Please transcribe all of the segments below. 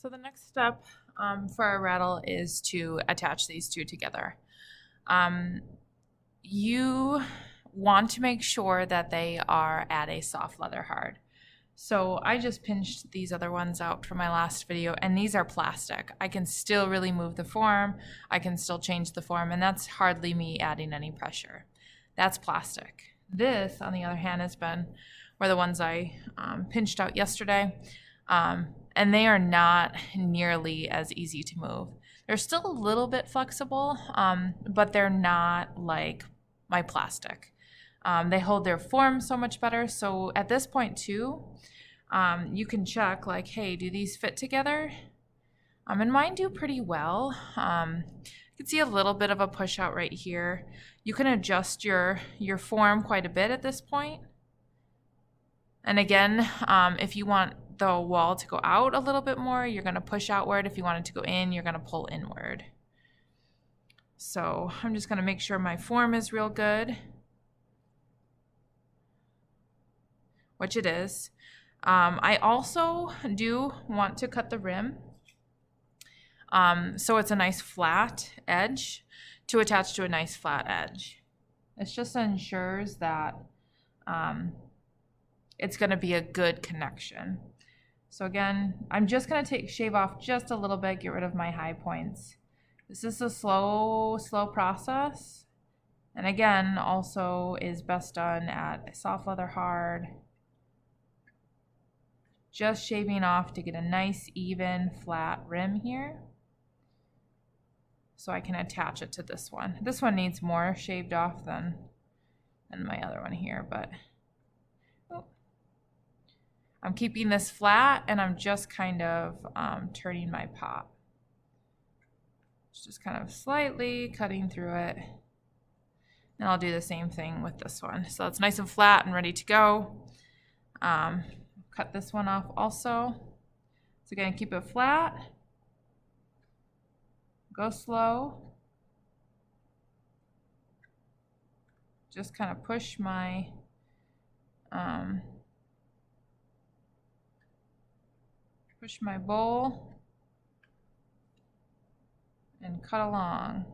So the next step for our rattle is to attach these two together. You want to make sure that they are at a soft leather hard. So I just pinched these other ones out from my last video, and these are plastic. I can still really move the form, I can still change the form, and that's hardly me adding any pressure. That's plastic. This, on the other hand, were the ones I pinched out yesterday, and they are not nearly as easy to move. They're still a little bit flexible, but they're not like my plastic. They hold their form so much better. So at this point too, you can check like, hey, do these fit together? And mine do pretty well. You can see a little bit of a push out right here. You can adjust your form quite a bit at this point. And again, if you want the wall to go out a little bit more, you're going to push outward. If you want it to go in, you're going to pull inward. So I'm just going to make sure my form is real good, which it is. I also do want to cut the rim so it's a nice flat edge to attach to a nice flat edge. It just ensures that it's going to be a good connection. So again, I'm just going to shave off just a little bit, get rid of my high points. This is a slow process. And again, also is best done at soft leather hard. Just shaving off to get a nice, even, flat rim here. So I can attach it to this one. This one needs more shaved off than my other one here, but I'm keeping this flat, and I'm just kind of turning my pop. Just kind of slightly cutting through it. And I'll do the same thing with this one. So it's nice and flat and ready to go. Cut this one off also. So again, keep it flat. Go slow. Just kind of push my bowl and cut along.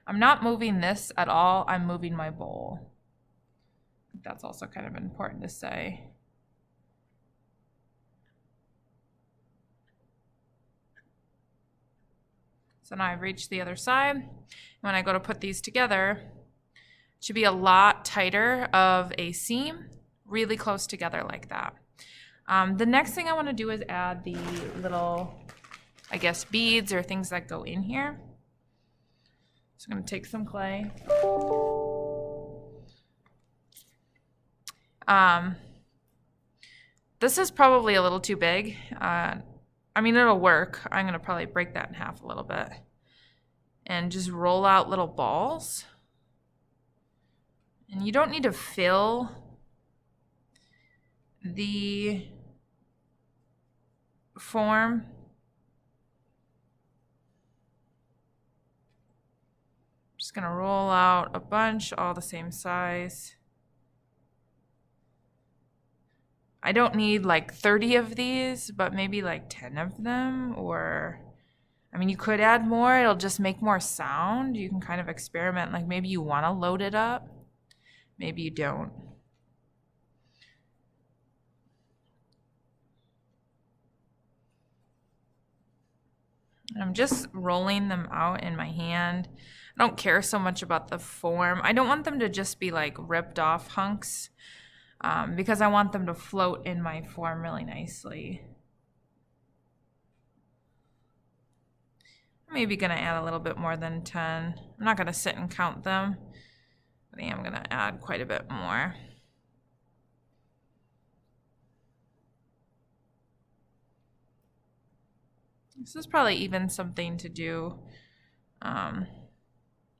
I'm not moving this at all, I'm moving my bowl. That's also kind of important to say. So now I've reached the other side. When I go to put these together, it should be a lot tighter of a seam, really close together like that. The next thing I want to do is add the little, I guess, beads or things that go in here. So I'm going to take some clay. This is probably a little too big. I mean, it'll work. I'm going to probably break that in half a little bit and just roll out little balls. And you don't need to fill the form. Just gonna roll out a bunch, all the same size. I don't need like 30 of these, but maybe like 10 of them, or, I mean, you could add more, it'll just make more sound. You can kind of experiment, like maybe you wanna load it up, maybe you don't. I'm just rolling them out in my hand. I don't care so much about the form. I don't want them to just be like ripped off hunks because I want them to float in my form really nicely. I'm maybe gonna add a little bit more than 10. I'm not gonna sit and count them. I am gonna add quite a bit more. This is probably even something to do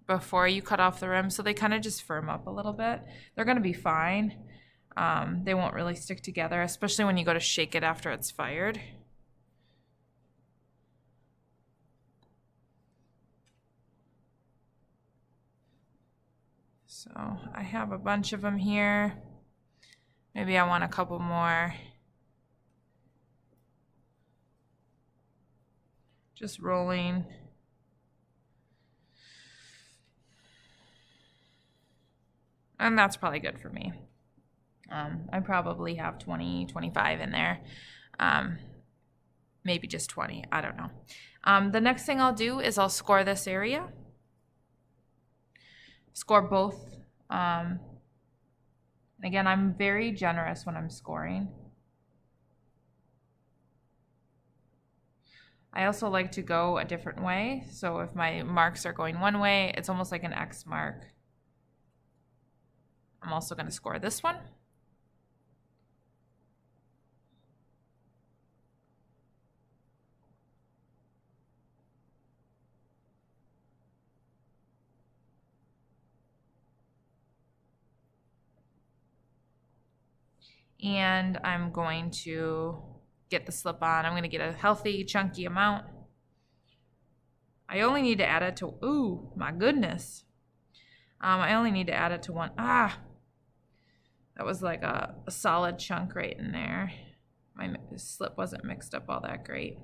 before you cut off the rim, so they kind of just firm up a little bit. They're going to be fine. They won't really stick together, especially when you go to shake it after it's fired. So I have a bunch of them here. Maybe I want a couple more. Just rolling. And that's probably good for me. I probably have 20, 25 in there. Maybe just 20, I don't know. The next thing I'll do is I'll score this area. Score both. Again, I'm very generous when I'm scoring. I also like to go a different way. So if my marks are going one way, it's almost like an X mark. I'm also going to score this one. And I'm going to get the slip on. I'm going to get a healthy, chunky amount. I only need to add it to, ooh, my goodness. I only need to add it to one. That was like a solid chunk right in there. My slip wasn't mixed up all that great.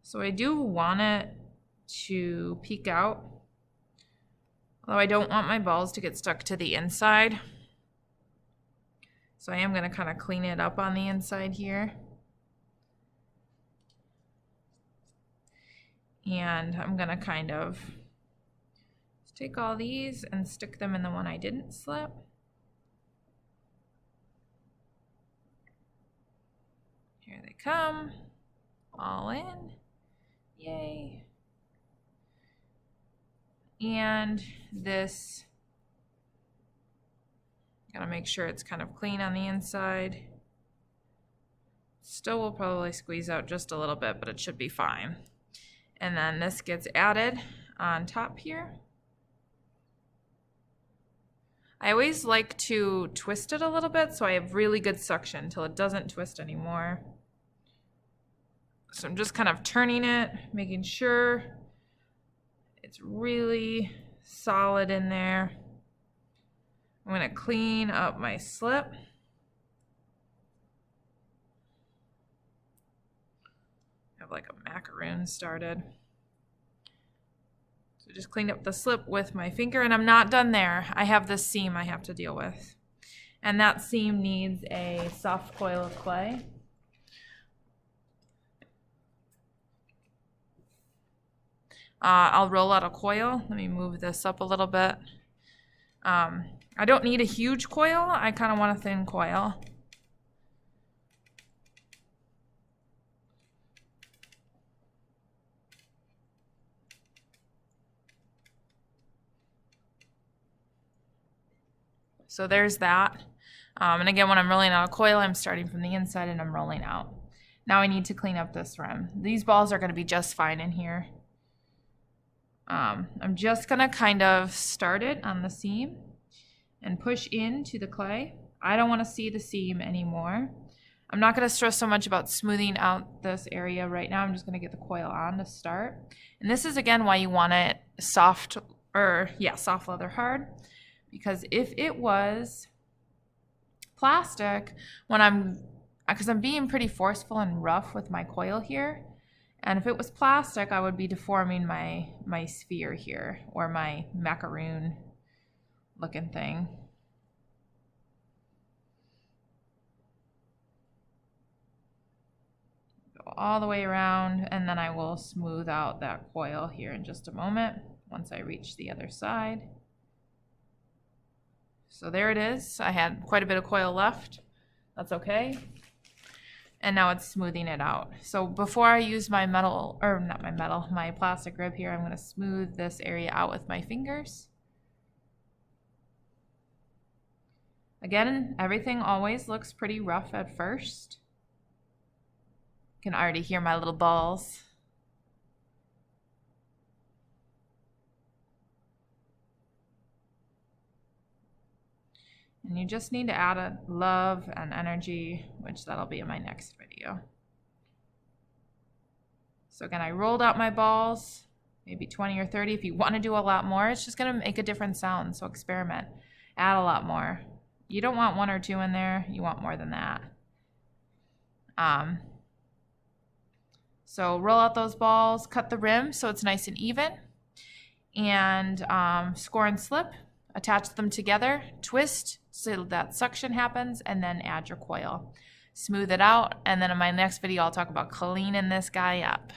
So I do want it to peek out. Although I don't want my balls to get stuck to the inside. So I am going to kind of clean it up on the inside here. And I'm going to kind of take all these and stick them in the one I didn't slip. Here they come, all in, yay. And this, gotta make sure it's kind of clean on the inside. Still will probably squeeze out just a little bit, but it should be fine. And then this gets added on top here. I always like to twist it a little bit so I have really good suction until it doesn't twist anymore. So I'm just kind of turning it, making sure it's really solid in there. I'm going to clean up my slip. I have like a macaroon started. So just cleaned up the slip with my finger, and I'm not done there. I have this seam I have to deal with. And that seam needs a soft coil of clay. I'll roll out a coil. Let me move this up a little bit. I don't need a huge coil. I kind of want a thin coil. So there's that. And again, when I'm rolling out a coil, I'm starting from the inside and I'm rolling out. Now I need to clean up this rim. These balls are going to be just fine in here. I'm just going to kind of start it on the seam and push into the clay. I don't want to see the seam anymore. I'm not going to stress so much about smoothing out this area right now. I'm just going to get the coil on to start. And this is again why you want it soft leather hard. Because if it was plastic, because I'm being pretty forceful and rough with my coil here, and if it was plastic, I would be deforming my sphere here, or my macaroon looking thing. Go all the way around, and then I will smooth out that coil here in just a moment once I reach the other side. So there it is. I had quite a bit of coil left. That's okay. And now it's smoothing it out. So before I use my my plastic rib here, I'm going to smooth this area out with my fingers. Again, everything always looks pretty rough at first. You can already hear my little balls. And you just need to add a love and energy, which that'll be in my next video. So again, I rolled out my balls, maybe 20 or 30. If you want to do a lot more, it's just going to make a different sound. So experiment, add a lot more. You don't want 1 or 2 in there. You want more than that. So roll out those balls, cut the rim so it's nice and even, and score and slip, attach them together, twist so that suction happens, and then add your coil. Smooth it out, and then in my next video I'll talk about cleaning this guy up.